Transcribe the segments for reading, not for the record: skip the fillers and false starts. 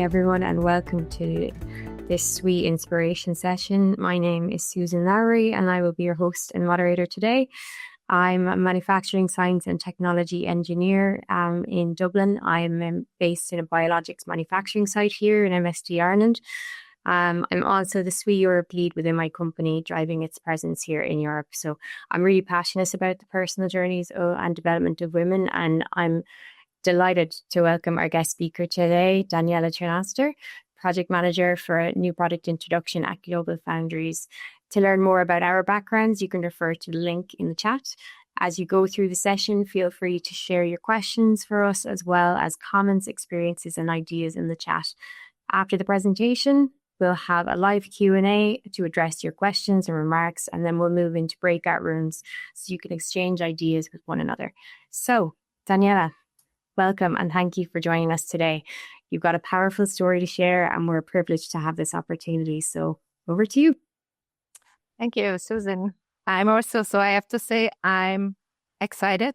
morning, everyone, and welcome to this sweet inspiration session. My name is Susan Lowry, and I will be your host and moderator today. I'm a manufacturing science and technology engineer in Dublin. I'm based in a biologics manufacturing site here in MSD Ireland. I'm also the SWE Europe lead within my company, driving its presence here in Europe. So I'm really passionate about the personal journeys and development of women, and I'm delighted to welcome our guest speaker today, Daniela Tschernoster, Project Manager for New Product Introduction at GlobalFoundries. To learn more about our backgrounds, you can refer to the link in the chat. As you go through the session, feel free to share your questions for us, as well as comments, experiences, and ideas in the chat. After the presentation, we'll have a live Q&A to address your questions and remarks, and then we'll move into breakout rooms so you can exchange ideas with one another. So, Daniela, welcome and thank you for joining us today. You've got a powerful story to share, and we're privileged to have this opportunity. So over to you. Thank you, Susan. I have to say, I'm excited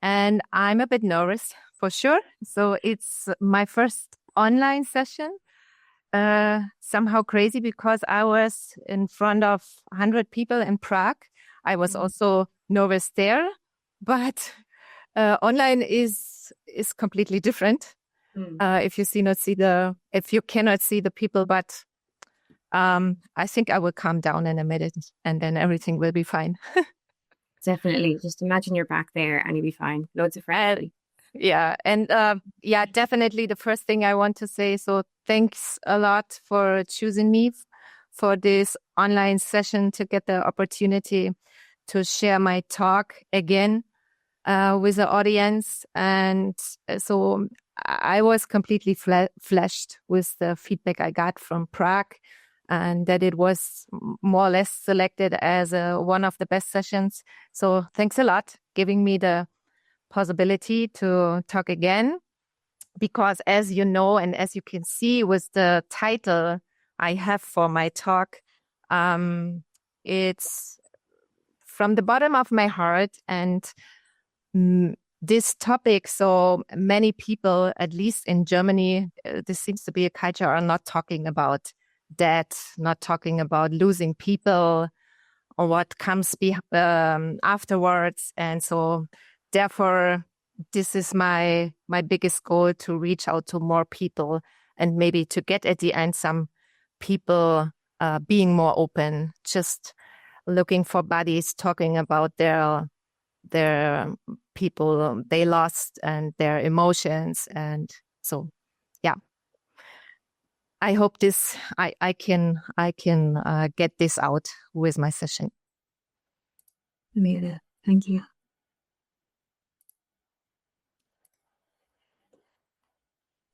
and I'm a bit nervous for sure. So it's my first online session. Somehow crazy because I was in front of 100 people in Prague. I was also nervous there, but online is completely different. If you cannot see the people, but I think I will calm down in a minute and then everything will be fine. Definitely. Just imagine you're back there and you'll be fine. Loads of friends. Yeah. And definitely the first thing I want to say. So thanks a lot for choosing me for this online session to get the opportunity to share my talk again with the audience. And so I was completely flashed with the feedback I got from Prague, and that it was more or less selected as one of the best sessions. So thanks a lot giving me the possibility to talk again, because as you know, and as you can see with the title I have for my talk, it's from the bottom of my heart. And this topic, so many people, at least in Germany, this seems to be a culture, are not talking about death, not talking about losing people or what comes afterwards. And so therefore, this is my biggest goal, to reach out to more people and maybe to get at the end some people being more open, just looking for bodies, talking about their people they lost and their emotions. And so, yeah, I hope I can get this out with my session. Amazing. Thank you.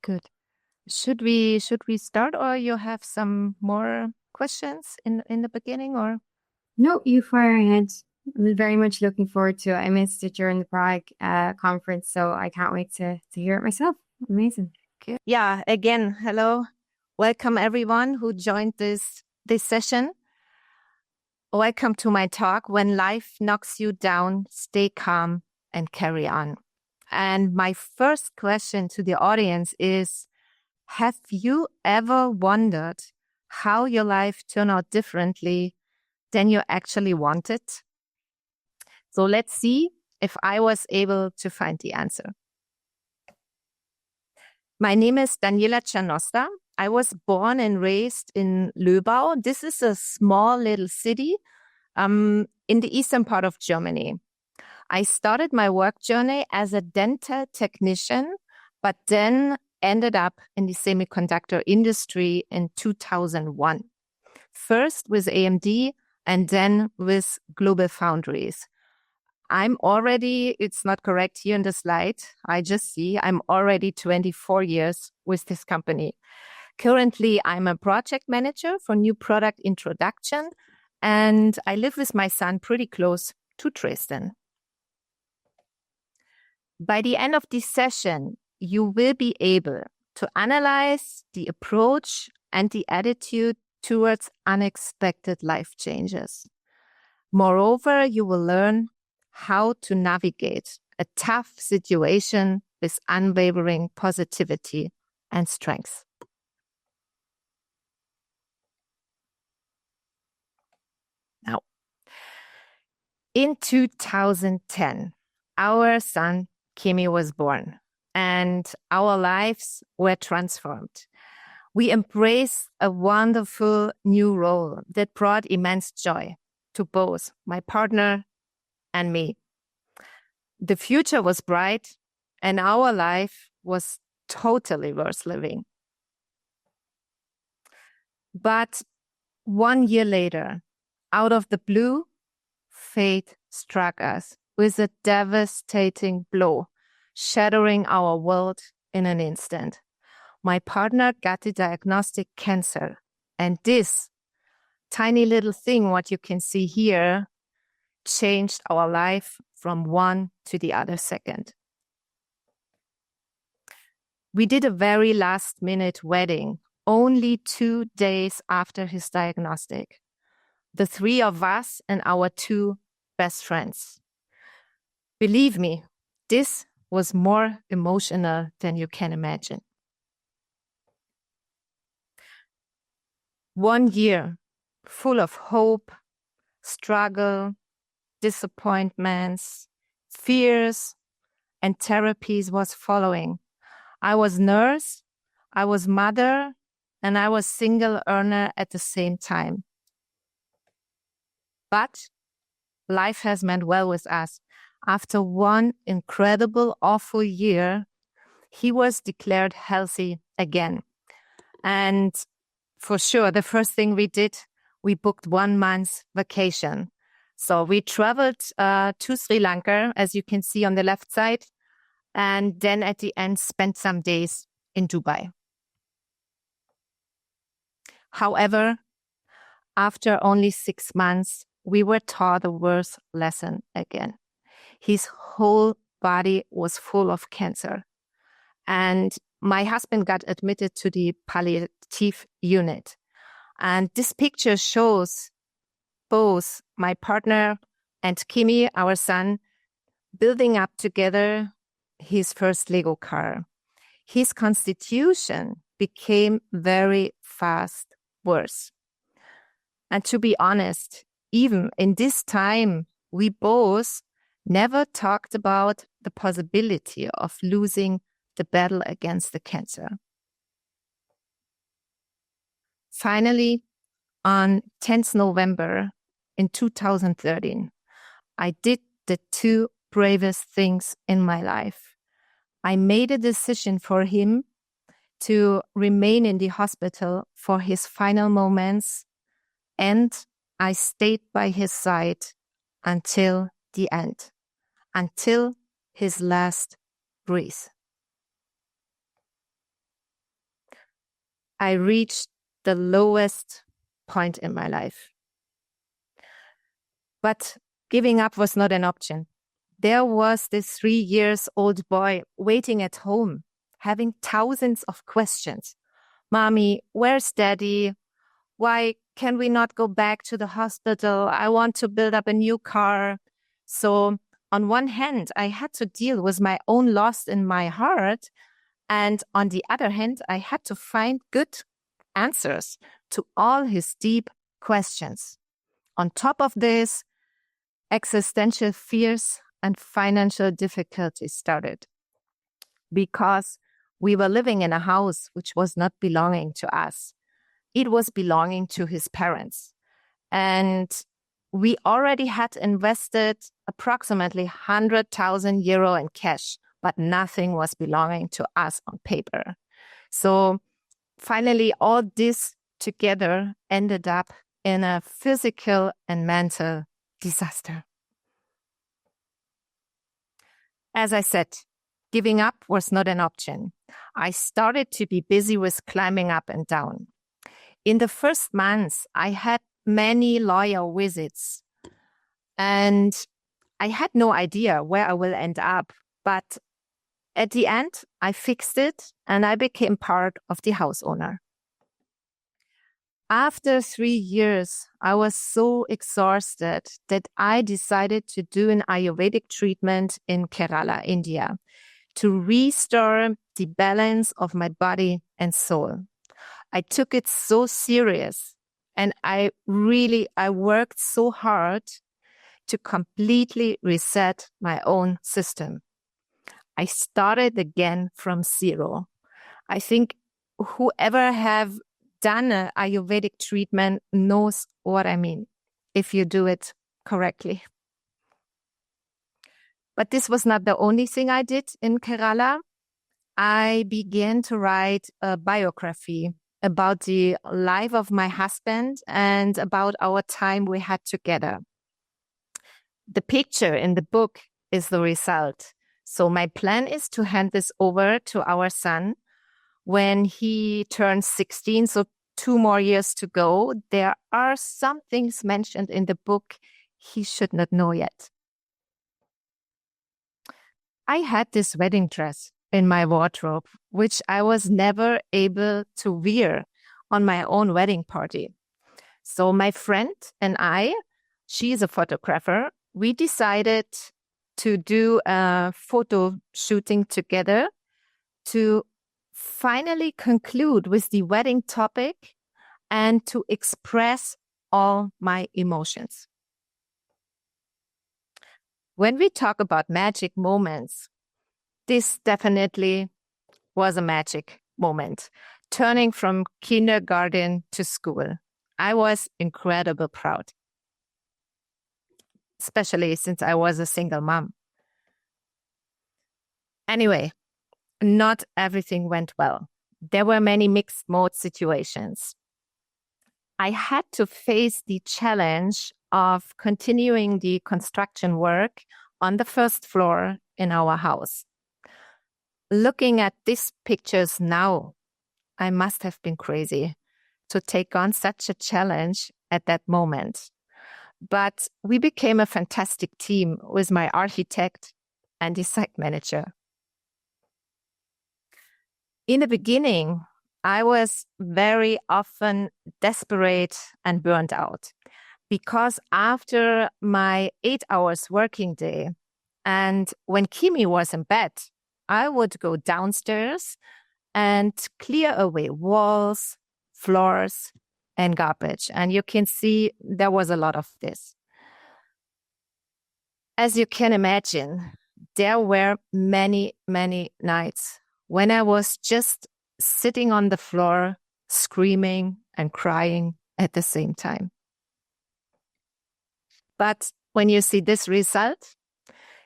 Good. Should we start, or you have some more questions in the beginning, or? No, you fire ahead. I'm very much looking forward to it. I missed it during the Prague conference, so I can't wait to hear it myself. Amazing. Okay. Yeah, again, hello. Welcome everyone who joined this session. Welcome to my talk, When Life Knocks You Down, Stay Calm and Carry On. And my first question to the audience is, have you ever wondered how your life turned out differently than you actually wanted? So let's see if I was able to find the answer. My name is Daniela Tschernoster. I was born and raised in Löbau. This is a small little city in the eastern part of Germany. I started my work journey as a dental technician, but then ended up in the semiconductor industry in 2001. First with AMD and then with GlobalFoundries. It's not correct here in the slide, I just see I'm already 24 years with this company. Currently, I'm a project manager for new product introduction, and I live with my son pretty close to Dresden. By the end of this session, you will be able to analyze the approach and the attitude towards unexpected life changes. Moreover, you will learn how to navigate a tough situation with unwavering positivity and strength. Now, in 2010, our son Kimi was born, and our lives were transformed. We embraced a wonderful new role that brought immense joy to both my partner and me. The future was bright, and our life was totally worth living. But 1 year later, out of the blue, fate struck us with a devastating blow, shattering our world in an instant. My partner got the diagnostic cancer, and this tiny little thing, what you can see here, changed our life from one to the other second. We did a very last-minute wedding, only 2 days after his diagnostic. The three of us and our 2 best friends. Believe me, this was more emotional than you can imagine. 1 year full of hope, struggle, disappointments, fears, and therapies was following. I was nurse, I was mother, and I was single earner at the same time. But life has meant well with us. After one incredible, awful year, he was declared healthy again. And for sure, the first thing we did, we booked 1 month's vacation. So we traveled to Sri Lanka, as you can see on the left side, and then at the end spent some days in Dubai. However, after only 6 months, we were taught a worse lesson again. His whole body was full of cancer. And my husband got admitted to the palliative unit. And this picture shows both my partner and Kimi, our son, building up together his first Lego car. His constitution became very fast worse. And to be honest, even in this time, we both never talked about the possibility of losing the battle against the cancer. Finally, on 10th November in 2013, I did the 2 bravest things in my life. I made a decision for him to remain in the hospital for his final moments, and I stayed by his side until the end, until his last breath. I reached the lowest point in my life. But giving up was not an option. There was this 3-year-old boy waiting at home, having thousands of questions. Mommy, where's Daddy? Why can we not go back to the hospital? I want to build up a new car. So on one hand, I had to deal with my own loss in my heart. And on the other hand, I had to find good answers to all his deep questions. On top of this, existential fears and financial difficulties started because we were living in a house which was not belonging to us. It was belonging to his parents. And we already had invested approximately 100,000 euro in cash, but nothing was belonging to us on paper. So finally, all this together ended up in a physical and mental disaster. As I said, giving up was not an option. I started to be busy with climbing up and down. In the first months, I had many lawyer visits, and I had no idea where I will end up. But at the end, I fixed it, and I became part of the house owner. After 3 years, I was so exhausted that I decided to do an Ayurvedic treatment in Kerala, India, to restore the balance of my body and soul. I took it so serious, and I worked so hard to completely reset my own system. I started again from zero. I think whoever have done an Ayurvedic treatment knows what I mean, if you do it correctly. But this was not the only thing I did in Kerala. I began to write a biography about the life of my husband and about our time we had together. The picture in the book is the result. So my plan is to hand this over to our son when he turns 16, so 2 more years to go. There are some things mentioned in the book he should not know yet. I had this wedding dress in my wardrobe, which I was never able to wear on my own wedding party. So my friend and I, she's a photographer, we decided to do a photo shooting together to finally conclude with the wedding topic and to express all my emotions. When we talk about magic moments, this definitely was a magic moment. Turning from kindergarten to school, I was incredibly proud, especially since I was a single mom. Anyway, not everything went well. There were many mixed mode situations. I had to face the challenge of continuing the construction work on the first floor in our house. Looking at these pictures now, I must have been crazy to take on such a challenge at that moment. But we became a fantastic team with my architect and the site manager. In the beginning, I was very often desperate and burned out because after my 8 hours working day and when Kimi was in bed, I would go downstairs and clear away walls, floors, and garbage. And you can see there was a lot of this. As you can imagine, there were many, many nights when I was just sitting on the floor, screaming and crying at the same time. But when you see this result,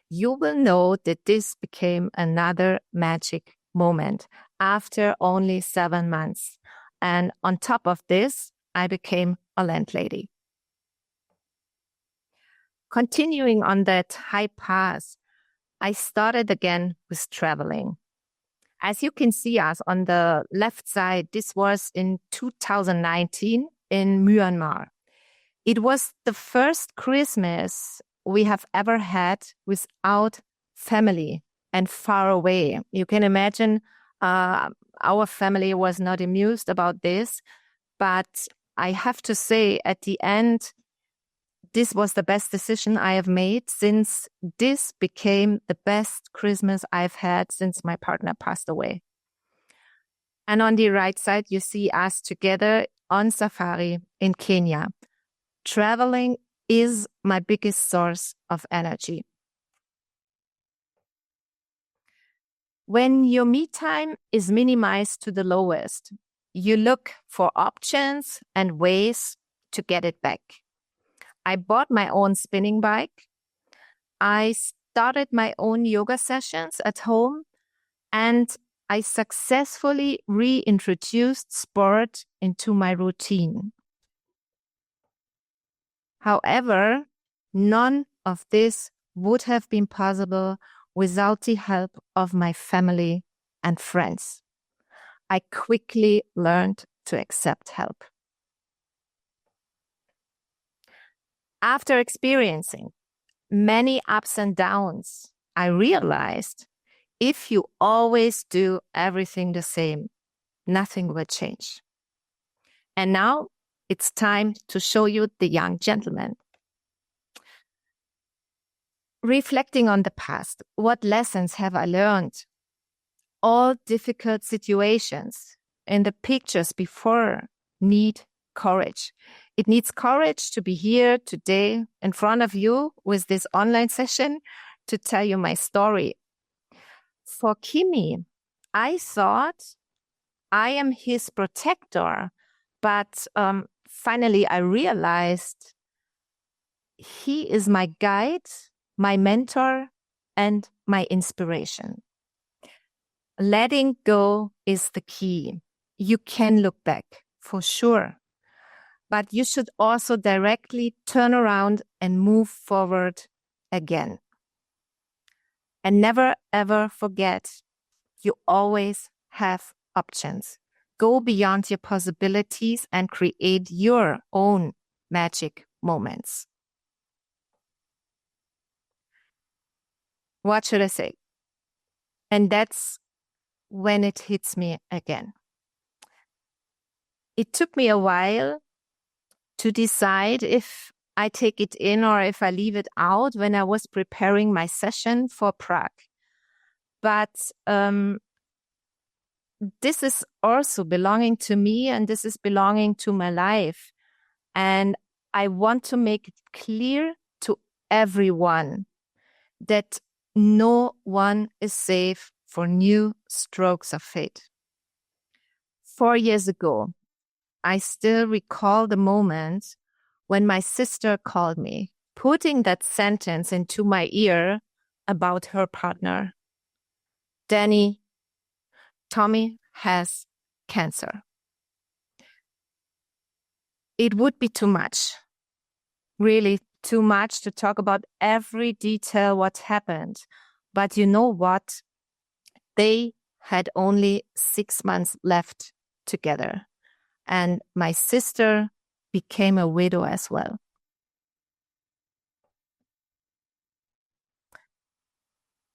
you will know that this became another magic moment after only 7 months. And on top of this, I became a landlady. Continuing on that high path, I started again with traveling. As you can see us on the left side, this was in 2019 in Myanmar. It was the first Christmas we have ever had without family and far away. You can imagine our family was not amused about this, but I have to say at the end, this was the best decision I have made since this became the best Christmas I've had since my partner passed away. And on the right side, you see us together on safari in Kenya. Traveling is my biggest source of energy. When your me time is minimized to the lowest, you look for options and ways to get it back. I bought my own spinning bike. I started my own yoga sessions at home, and I successfully reintroduced sport into my routine. However, none of this would have been possible without the help of my family and friends. I quickly learned to accept help. After experiencing many ups and downs, I realized if you always do everything the same, nothing will change. And now it's time to show you the young gentleman. Reflecting on the past, what lessons have I learned? all difficult situations in the pictures before need courage. It needs courage to be here today in front of you with this online session to tell you my story. For Kimi, I thought I am his protector, but finally I realized he is my guide, my mentor, and my inspiration. Letting go is the key. You can look back, for sure, but you should also directly turn around and move forward again. And never, ever forget, you always have options. Go beyond your possibilities and create your own magic moments. What should I say? And that's when it hits me again. It took me a while to decide if I take it in or if I leave it out when I was preparing my session for Prague. But this is also belonging to me, and this is belonging to my life. And I want to make it clear to everyone that no one is safe for new strokes of fate. 4 years ago, I still recall the moment when my sister called me, putting that sentence into my ear about her partner. Danny, Tommy has cancer. It would be too much, really too much to talk about every detail what happened. But you know what? They had only 6 months left together. And my sister became a widow as well.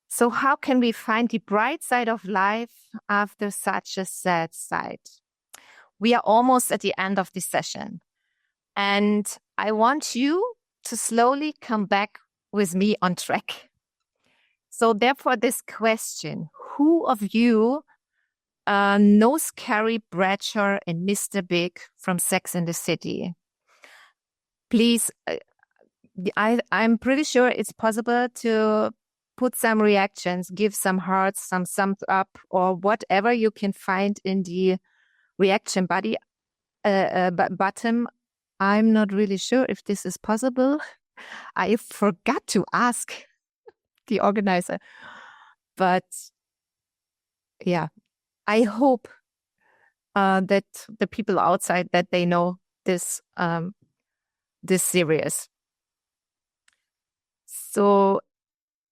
So how can we find the bright side of life after such a sad sight? We are almost at the end of this session. And I want you to slowly come back with me on track. So therefore, this question, who of you knows Carrie Bradshaw and Mr. Big from Sex and the City? Please, I'm pretty sure it's possible to put some reactions, give some hearts, some thumbs up, or whatever you can find in the reaction button. I'm not really sure if this is possible. I forgot to ask the organizer. But yeah, I hope that the people outside, that they know this series. So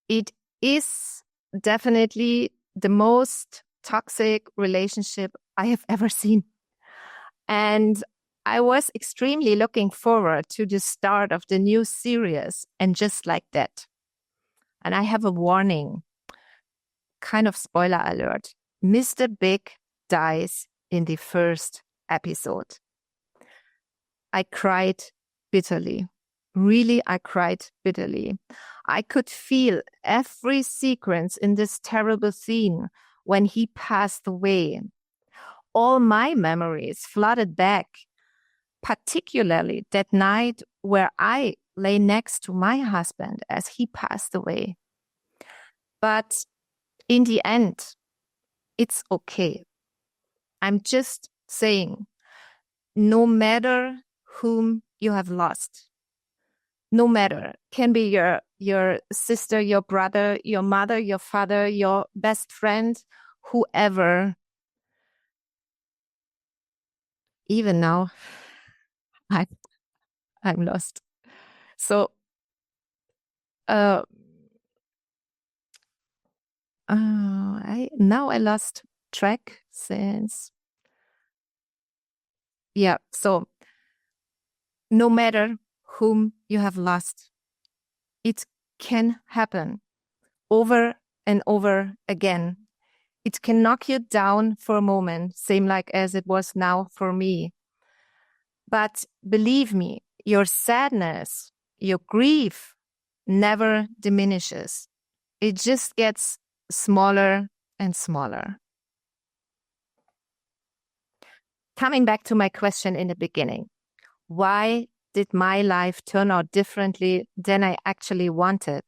it is definitely the most toxic relationship I have ever seen. And I was extremely looking forward to the start of the new series, and just like that. And I have a warning, kind of spoiler alert. Mr. Big dies in the first episode. I cried bitterly. Really, I cried bitterly. I could feel every sequence in this terrible scene when he passed away. All my memories flooded back, particularly that night where I lay next to my husband as he passed away. But in the end, it's okay. I'm just saying, no matter whom you have lost, no matter, can be your sister, your brother, your mother, your father, your best friend, whoever. Even now, I'm lost. So, I lost track since. Yeah. So, no matter whom you have lost, it can happen over and over again. It can knock you down for a moment, same like as it was now for me. But believe me, your sadness, your grief never diminishes. It just gets smaller and smaller. Coming back to my question in the beginning, why did my life turn out differently than I actually wanted?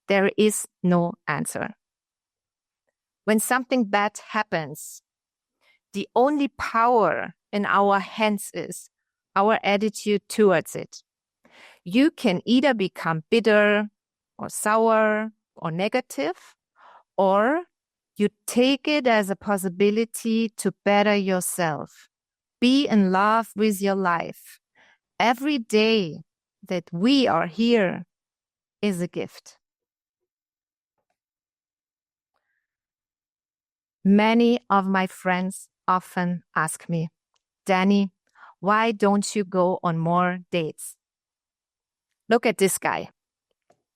There is no answer. When something bad happens, the only power in our hands is our attitude towards it. You can either become bitter or sour or negative, or you take it as a possibility to better yourself. Be in love with your life. Every day that we are here is a gift. Many of my friends often ask me, Danny, why don't you go on more dates? Look at this guy.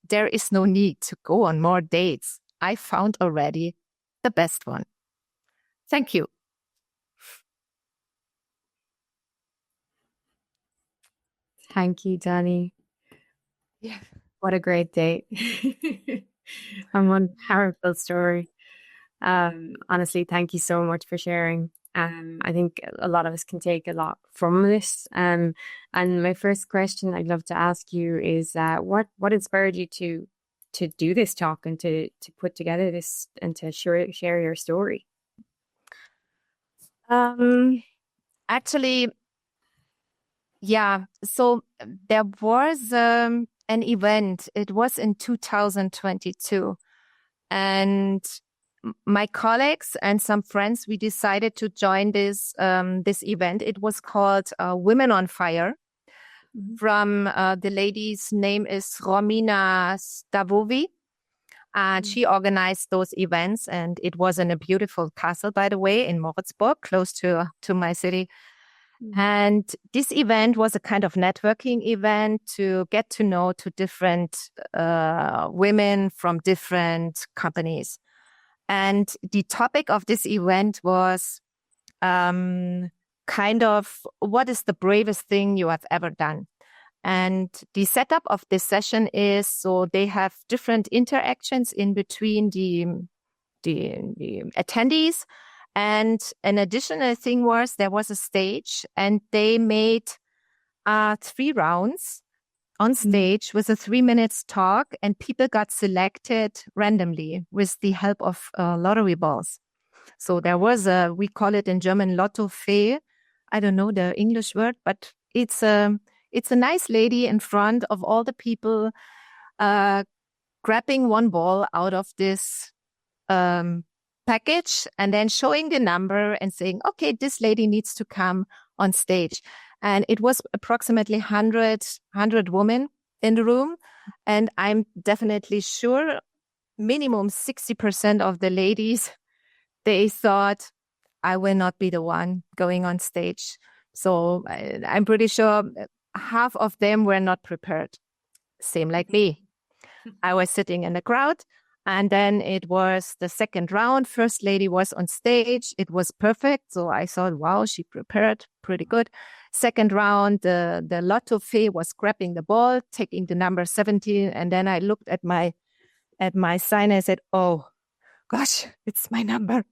There is no need to go on more dates. I found already the best one. Thank you. Thank you, Danny. Yeah. What a great date. And one powerful story. Honestly, thank you so much for sharing. I think a lot of us can take a lot from this. And my first question I'd love to ask you is what inspired you to do this talk and to put together this and to share your story? Actually, yeah. So there was an event. It was in 2022. And my colleagues and some friends, we decided to join this event. It was called Women on Fire. Mm-hmm. From the lady's name is Romina Stavovi. And she organized those events, and it was in a beautiful castle, by the way, in Moritzburg, close to my city. Mm-hmm. And this event was a kind of networking event to get to know to different women from different companies. And the topic of this event was kind of what is the bravest thing you have ever done? And the setup of this session is so they have different interactions in between the attendees. And an additional thing was there was a stage and they made 3 rounds on stage with a 3 minutes talk, and people got selected randomly with the help of lottery balls. So there was we call it in German Lottofee. I don't know the English word, but it's a nice lady in front of all the people grabbing one ball out of this package and then showing the number and saying, okay, this lady needs to come on stage. And it was approximately 100 women in the room. And I'm definitely sure minimum 60% of the ladies, they thought, I will not be the one going on stage. So I'm pretty sure half of them were not prepared. Same like me. I was sitting in the crowd. And then it was the second round. First lady was on stage. It was perfect. So I thought, wow, she prepared pretty good. Second round, the lotto fee was grabbing the ball, taking the number 17. And then I looked at my sign and I said, oh, gosh, it's my number.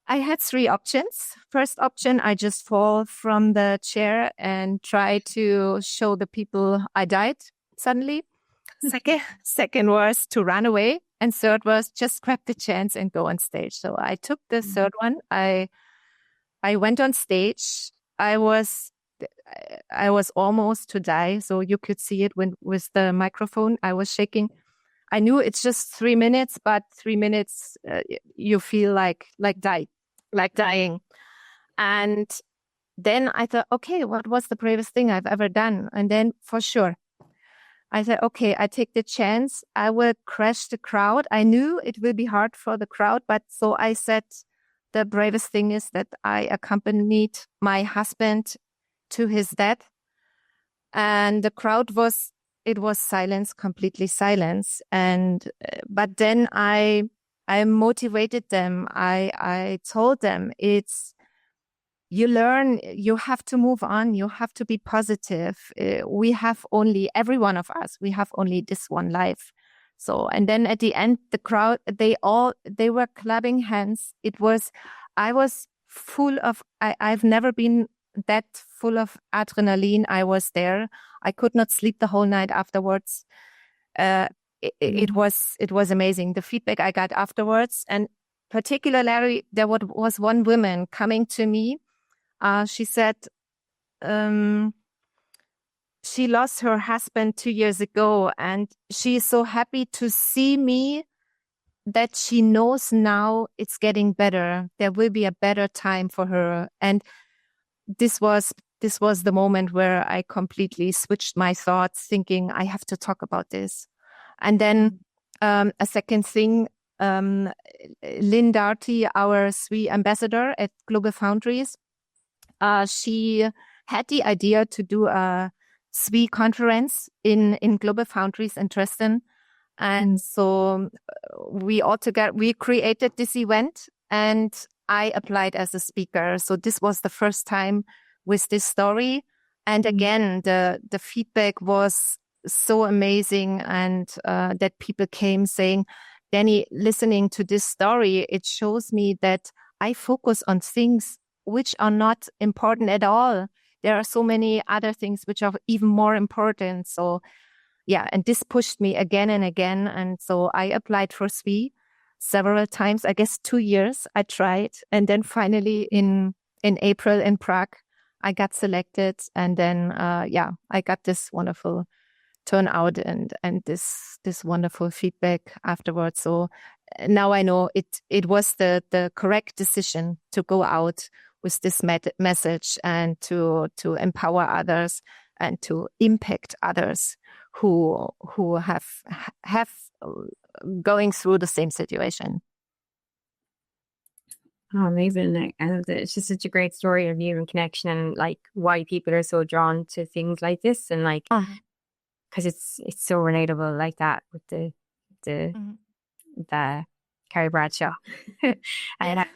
I had 3 options. First option, I just fall from the chair and try to show the people I died suddenly. Second was to run away. And third was just grab the chance and go on stage. So I took the third one. I went on stage. I was almost to die. So you could see it with the microphone. I was shaking. I knew it's just 3 minutes, but 3 minutes, you feel like dying. And then I thought, okay, what was the bravest thing I've ever done? And then for sure, I said, okay, I take the chance. I will crash the crowd. I knew it will be hard for the crowd, but so I said, the bravest thing is that I accompanied my husband to his death. And the crowd was silence, completely silence. And, but then I motivated them. I told them you learn, you have to move on. You have to be positive. We have every one of us, we have only this one life. So, and then at the end, the crowd, they were clapping hands. I was full of, I've never been that full of adrenaline. I was there. I could not sleep the whole night afterwards. It was amazing. The feedback I got afterwards, and particularly there was one woman coming to me. She said, she lost her husband 2 years ago, and she is so happy to see me that she knows now it's getting better. There will be a better time for her. And this was the moment where I completely switched my thoughts, thinking I have to talk about this. And then a second thing, Lynn Darty, our SWE ambassador at GlobalFoundries, she had the idea to do a SWE conference in GlobalFoundries in Dresden. And so we created this event, and I applied as a speaker. So this was the first time with this story. And again, the feedback was so amazing, and that people came saying, Danny, listening to this story, it shows me that I focus on things which are not important at all. There are so many other things which are even more important. So yeah, and this pushed me again and again. And so I applied for SWE several times, I guess 2 years I tried. And then finally in April in Prague, I got selected. And then, I got this wonderful turnout and this wonderful feedback afterwards. So now I know it was the correct decision to go out with this message and to empower others and to impact others who have going through the same situation. Oh, amazing. And it's just such a great story of human connection and like why people are so drawn to things like this, and like because it's so relatable like that with the Carrie Bradshaw. And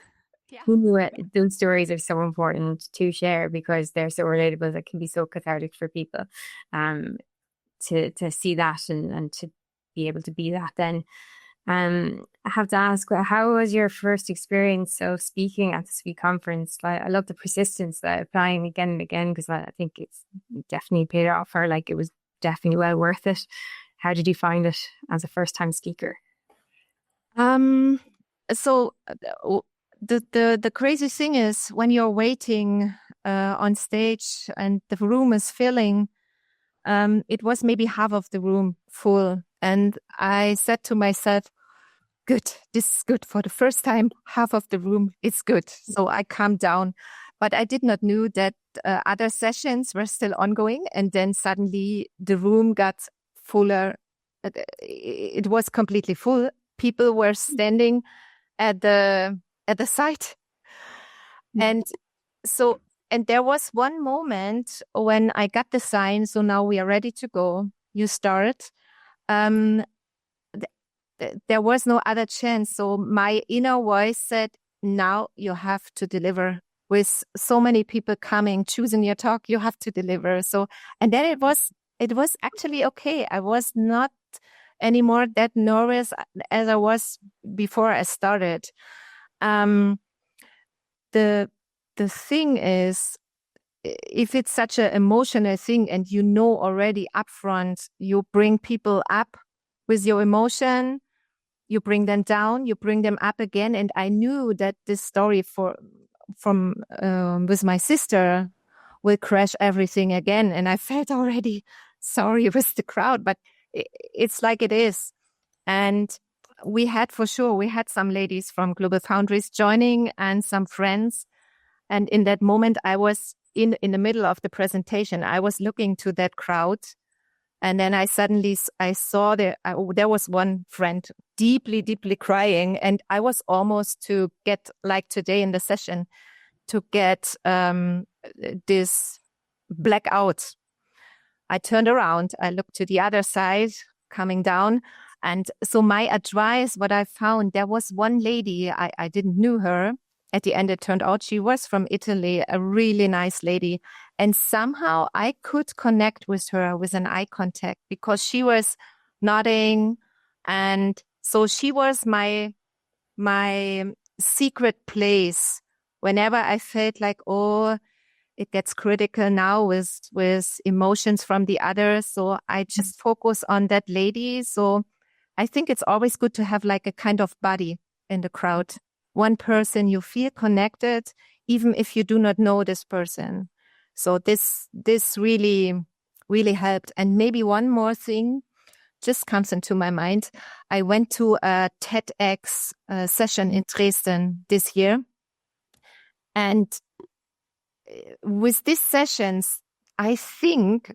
those stories are so important to share because they're so relatable. That can be so cathartic for people to see that and to be able to be that then. I have to ask, how was your first experience of speaking at the SWE conference? Like, I love the persistence, that applying again and again, because I think it's definitely paid off, or like it was definitely well worth it. How did you find it as a first-time speaker? So the crazy thing is when you're waiting on stage and the room is filling, it was maybe half of the room full. And I said to myself, good, this is good. For the first time, half of the room is good. So I calmed down. But I did not know that other sessions were still ongoing. And then suddenly the room got fuller. It was completely full. People were standing at the side. And so, and there was one moment when I got the sign, so now we are ready to go. You start. There was no other chance. So my inner voice said, now you have to deliver. With so many people coming, choosing your talk, you have to deliver. So, and then it was actually okay. I was not anymore that nervous as I was before I started. The thing is, if it's such an emotional thing and you know already upfront, you bring people up with your emotion, you bring them down, you bring them up again. And I knew that this story from with my sister will crash everything again. And I felt already sorry with the crowd, but it's like it is. And we had some ladies from GlobalFoundries joining and some friends. And in that moment, I was in the middle of the presentation. I was looking to that crowd. And then I saw there was one friend deeply, deeply crying. And I was almost to get, like today in the session, to get this blackout. I turned around. I looked to the other side, coming down. And so my advice, what I found, there was one lady, I didn't know her. At the end, it turned out she was from Italy, a really nice lady. And somehow I could connect with her with an eye contact because she was nodding And so she was my secret place whenever I felt like, oh, it gets critical now with emotions from the others. So I just focus on that lady. So I think it's always good to have like a kind of buddy in the crowd. One person you feel connected, even if you do not know this person. So this really, really helped. And maybe one more thing just comes into my mind. I went to a TEDx session in Dresden this year. And with these sessions, I think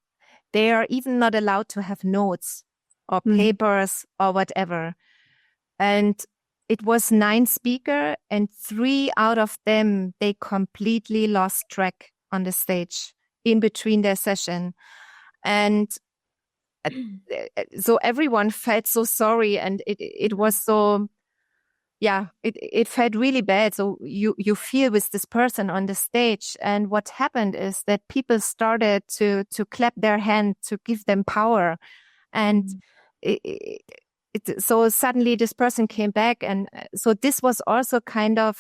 they are even not allowed to have notes or papers or whatever. And it was 9 speakers, and 3 out of them, they completely lost track on the stage in between their session. And so everyone felt so sorry, and it was so, yeah, it felt really bad. So you feel with this person on the stage, and what happened is that people started to clap their hand to give them power, and so suddenly this person came back, and so this was also kind of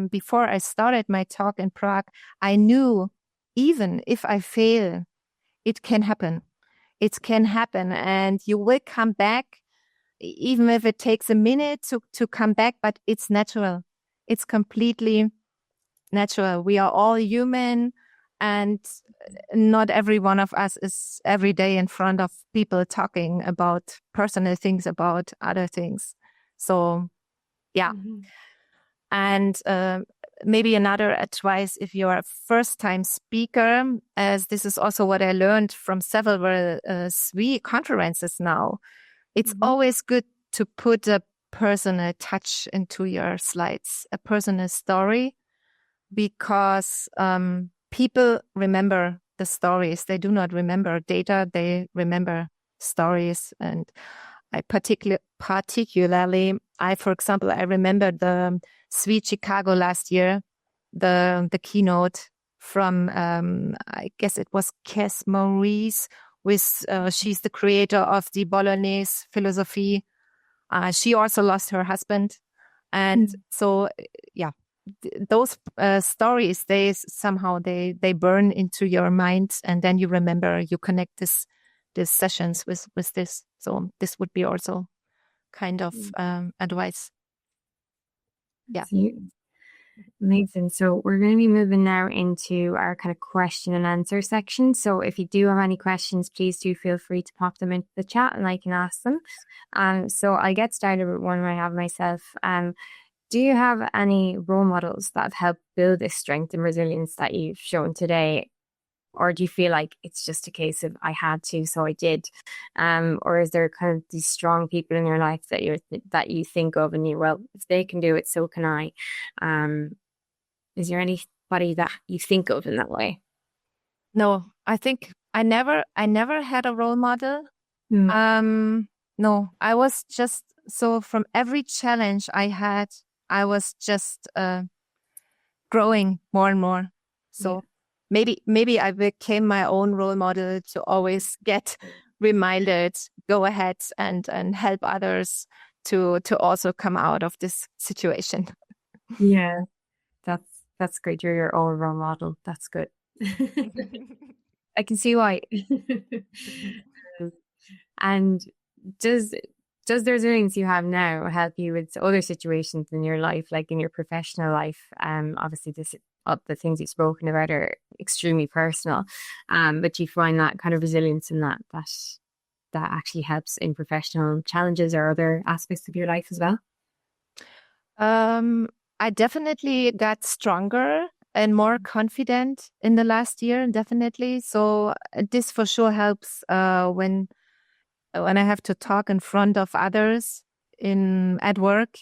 before I started my talk in Prague. I knew even if I fail, it can happen. It can happen, and you will come back, even if it takes a minute to come back, but it's natural. It's completely natural. We are all human, and not every one of us is every day in front of people talking about personal things, about other things. So, yeah. And maybe another advice, if you're a first-time speaker, as this is also what I learned from several SWE conferences now, it's always good to put a personal touch into your slides, a personal story, because people remember the stories. They do not remember data. They remember stories. And I particularly, for example, I remember the Sweet Chicago last year, the keynote from, I guess it was Kes Maurice, with, she's the creator of the Bolognese philosophy. She also lost her husband. And so, yeah, those stories, they somehow they burn into your mind, and then you remember, you connect these sessions with this. So this would be also kind of advice. Yeah. Amazing. So we're going to be moving now into our kind of question and answer section. So if you do have any questions, please do feel free to pop them into the chat and I can ask them. So I'll get started with one I have myself. Do you have any role models that have helped build this strength and resilience that you've shown today? Or do you feel like it's just a case of I had to, so I did? Or is there kind of these strong people in your life that you think of and well, if they can do it, so can I? Is there anybody that you think of in that way? No, I think I never had a role model. No, I was just, so from every challenge I had, I was just growing more and more. So maybe I became my own role model to always get reminded, go ahead and help others to also come out of this situation. Yeah, that's great. You're your own role model. That's good. I can see why. And does the resilience you have now help you with other situations in your life, like in your professional life? Obviously the things you've spoken about are extremely personal. But you find that kind of resilience in that actually helps in professional challenges or other aspects of your life as well? I definitely got stronger and more confident in the last year, definitely. So this for sure helps when I have to talk in front of others at work,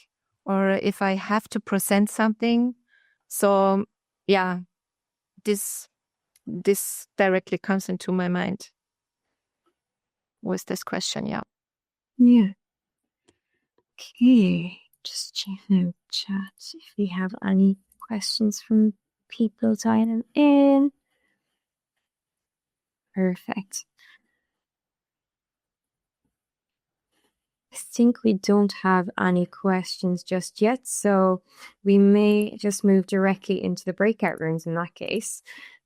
or if I have to present something. So yeah, this directly comes into my mind with this question. Yeah. Yeah. Okay. Just checking out chat if we have any questions from people signing in. Perfect. think we don't have any questions just yet, so we may just move directly into the breakout rooms in that case.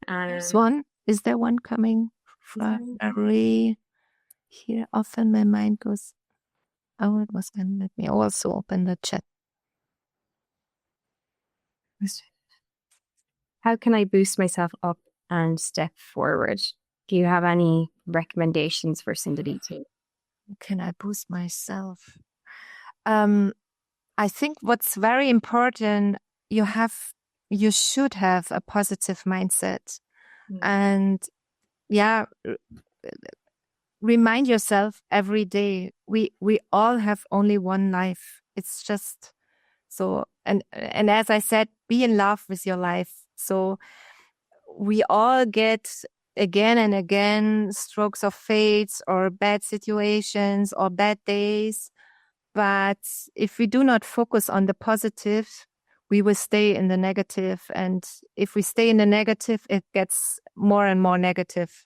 There's one. Is there one coming from Marie? Here, often my mind goes, oh, it was going to let me also open the chat. How can I boost myself up and step forward? Do you have any recommendations for Cindy too? Can I boost myself? I think what's very important, you should have a positive mindset. And remind yourself every day, we all have only one life. It's just so, and as I said, be in love with your life. So we all get again and again strokes of fate or bad situations or bad days. But if we do not focus on the positive, we will stay in the negative. And if we stay in the negative, it gets more and more negative.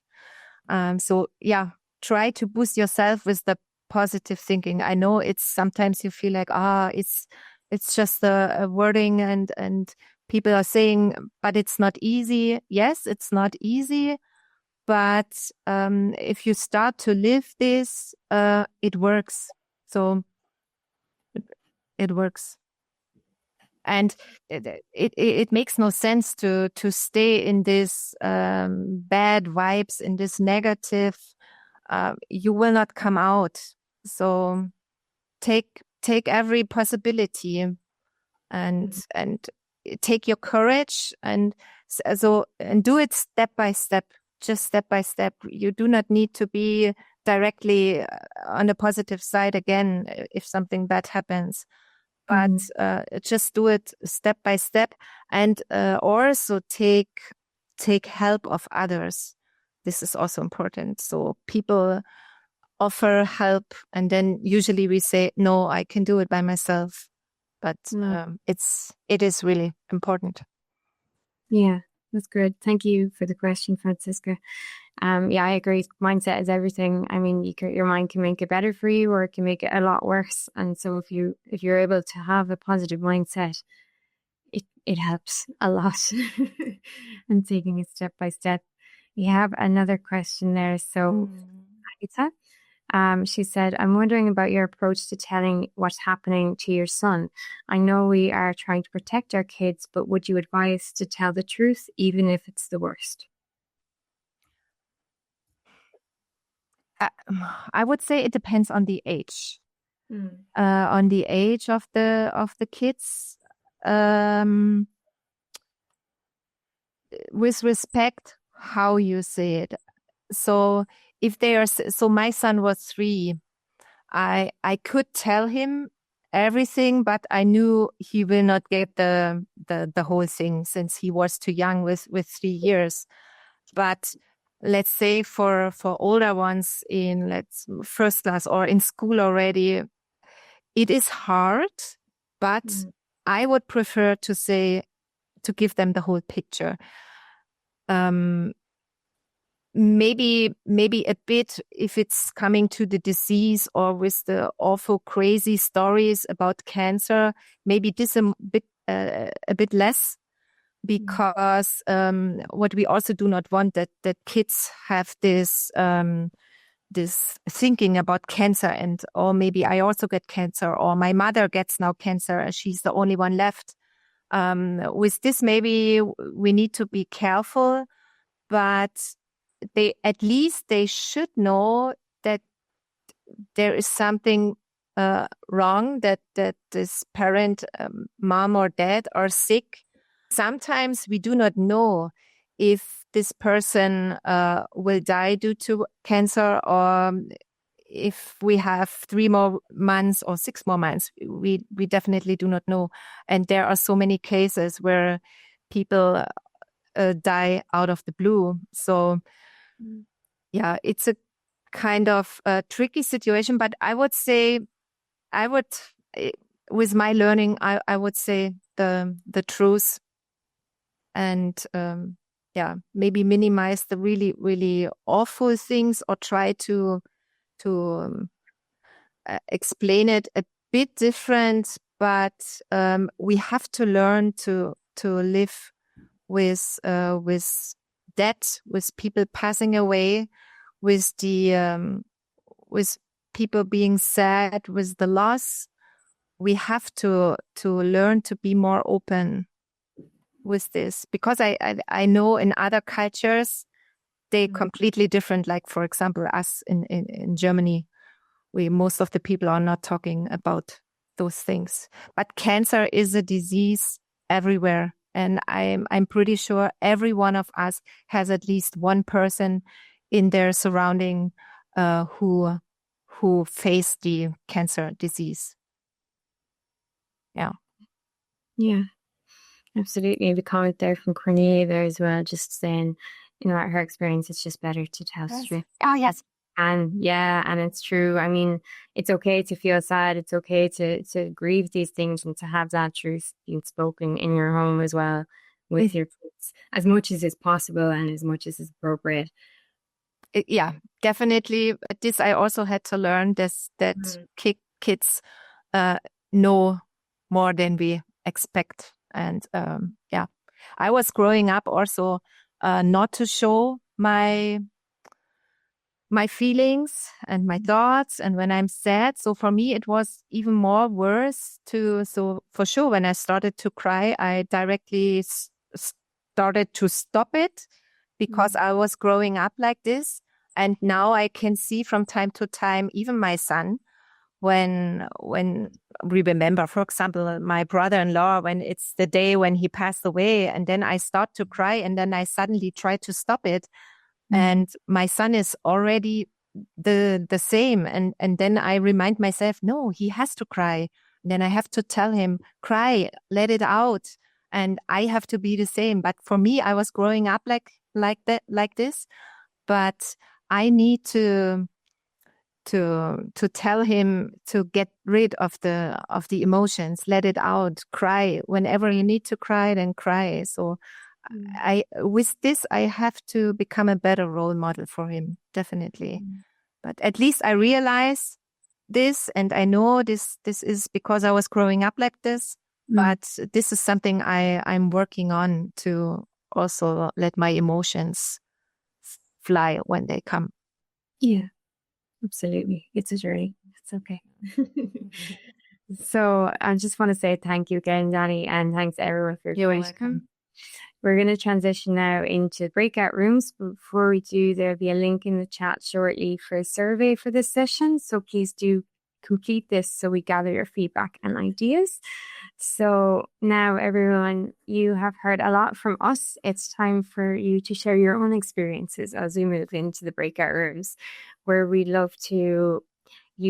Try to boost yourself with the positive thinking. I know it's sometimes you feel like, it's just a wording and people are saying, but it's not easy. Yes, it's not easy. But if you start to live this, it works. So it works. And it makes no sense to stay in this bad vibes, in this negative. You will not come out. So take every possibility and take your courage and do it step by step, just step by step. You do not need to be directly on the positive side again if something bad happens. But just do it step by step, and also take help of others. This is also important. So people offer help, and then usually we say, "No, I can do it by myself." But it is really important. Yeah, that's good. Thank you for the question, Franziska. I agree. Mindset is everything. I mean, your mind can make it better for you, or it can make it a lot worse. And so, if you're able to have a positive mindset, it helps a lot. And taking it step by step. We have another question there. So, Aita, she said, "I'm wondering about your approach to telling what's happening to your son. I know we are trying to protect our kids, but would you advise to tell the truth, even if it's the worst?" I would say it depends on the age. On the age of the kids. With respect, how you say it. So if they are, so my son was 3. I could tell him everything, but I knew he will not get the whole thing since he was too young with 3 years. But let's say for older ones in first class or in school already, it is hard, but I would prefer to give them the whole picture. Maybe a bit if it's coming to the disease or with the awful crazy stories about cancer, maybe this a bit less, because what we also do not want that kids have this thinking about cancer and, or maybe I also get cancer, or my mother gets now cancer and she's the only one left. With this, maybe we need to be careful, but at least they should know that there is something wrong, that this parent, mom or dad, are sick. Sometimes we do not know if this person will die due to cancer, or if we have 3 more months or 6 more months. We definitely do not know. And there are so many cases where people die out of the blue. So it's a kind of a tricky situation, but I would say, with my learning, I would say the truth, and maybe minimize the really, really awful things, or try to explain it a bit different, but we have to learn to live with death, with people passing away, with with people being sad, with the loss. We have to learn to be more open with this, because I know in other cultures they're completely different. Like, for example, us in Germany, most of the people are not talking about those things. But cancer is a disease everywhere, and I'm pretty sure every one of us has at least one person in their surrounding who faced the cancer disease. Yeah, absolutely. The comment there from Cornelia there as well, just saying, her experience, it's just better to tell straight. Oh, yes. And it's true. I mean, it's okay to feel sad. It's okay to grieve these things and to have that truth being spoken in your home as well with your kids, as much as is possible and as much as is appropriate. Yeah, definitely. This I also had to learn that kids know more than we expect. And I was growing up also not to show my feelings and my thoughts, and when I'm sad. So for me, it was even more worse so for sure, when I started to cry, I directly started to stop it, because I was growing up like this. And now I can see from time to time, even my son, when we remember, for example, my brother-in-law, when it's the day when he passed away, and then I start to cry, and then I suddenly try to stop it. And my son is already the same. And then I remind myself, no, he has to cry. And then I have to tell him, cry, let it out. And I have to be the same. But for me, I was growing up like this. But I need to tell him to get rid of the emotions, let it out, cry. Whenever you need to cry, then cry. So with this, I have to become a better role model for him, definitely. But at least I realize this, and I know this is because I was growing up like this. But this is something I'm working on, to also let my emotions fly when they come. Yeah, absolutely. It's a journey. It's okay. So I just want to say thank you again, Danny, and thanks everyone for You're joining. welcome. We're going to transition now into breakout rooms. But before we do, there'll be a link in the chat shortly for a survey for this session. So please do complete this so we gather your feedback and ideas. So now, everyone, you have heard a lot from us. It's time for you to share your own experiences as we move into the breakout rooms, where we'd love you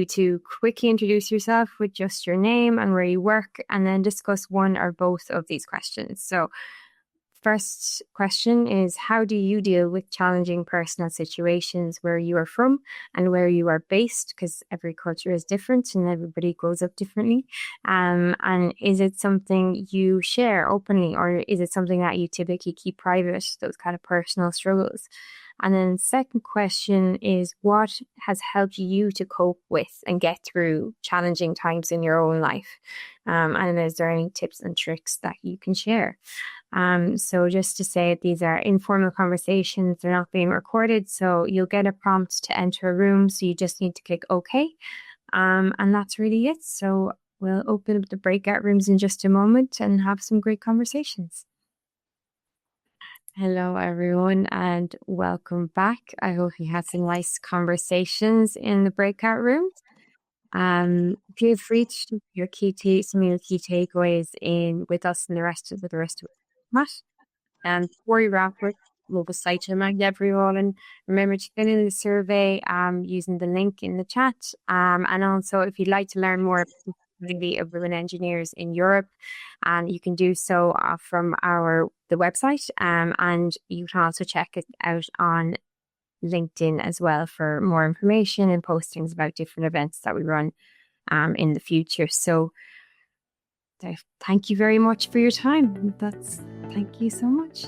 to quickly introduce yourself with just your name and where you work, and then discuss one or both of these questions. So first question is, how do you deal with challenging personal situations where you are from and where you are based? Because every culture is different and everybody grows up differently. And is it something you share openly, or is it something that you typically keep private, those kind of personal struggles? And then second question is, what has helped you to cope with and get through challenging times in your own life? And is there any tips and tricks that you can share? So just to say, these are informal conversations. They're not being recorded. So you'll get a prompt to enter a room. So you just need to click OK. And that's really it. So we'll open up the breakout rooms in just a moment and have some great conversations. Hello, everyone, and welcome back. I hope you had some nice conversations in the breakout rooms. Feel free to share your some of your key takeaways with us and the rest of the chat. And before you wrap up, we'll recite everyone, and remember to fill in the survey using the link in the chat. And also, if you'd like to learn more about the community of women engineers in Europe, and you can do so from the website, and you can also check it out on LinkedIn as well for more information and postings about different events that we run in the future. So thank you very much for your time. Thank you so much.